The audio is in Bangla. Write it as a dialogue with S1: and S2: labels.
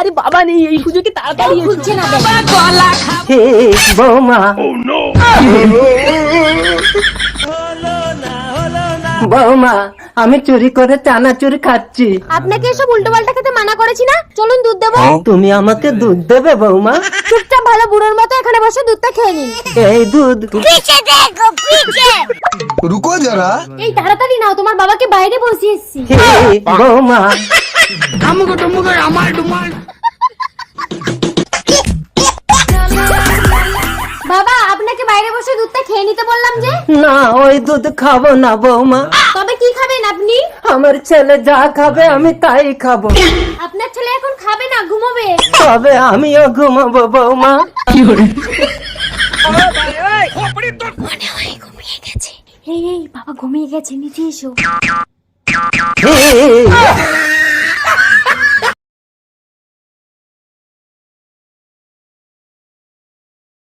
S1: আরে বাবা নেই এই সুযোগে তাড়াতাড়ি
S2: খুলছে না
S3: হে বৌমা বৌমা আমি চুরি করে চানাচুর খাচ্ছি।
S2: আপনাকে এসব উল্টো পাল্টা খেতে মানা করেছি না? চলুন দুধ দেবো।
S3: তুমি আমাকে দুধ দেবে বৌমা?
S2: চুপচাপ ভালো বুড়োর মতো এখানে বসে দুধটা খেয়ে নিন।
S3: এই দুধ
S2: পিছে দেখো পিছে।
S4: रुको जरा।
S2: এই তাড়াতাড়ি নাও, তোমার বাবাকে বাইরে বসিয়ে এসেছি।
S3: হে বৌমা
S2: বাবা আপনাকে বাইরে বসে দুধটা খেয়ে নিতে বললাম যে।
S3: না ওই দুধ খাবো না বৌমা।
S2: তবে কি খাবেন আপনি?
S3: আমার ছেলে যা খাবে আমি তাই খাবো।
S2: আপনার ছেলে এখন খাবে না, ঘুমোবে।
S3: তবে আমিও ঘুমাবো বৌমা।
S2: মনে হয় ঘুমিয়ে গেছে। এই বাবা ঘুমিয়ে গেছে, নিচে এসো।
S3: হে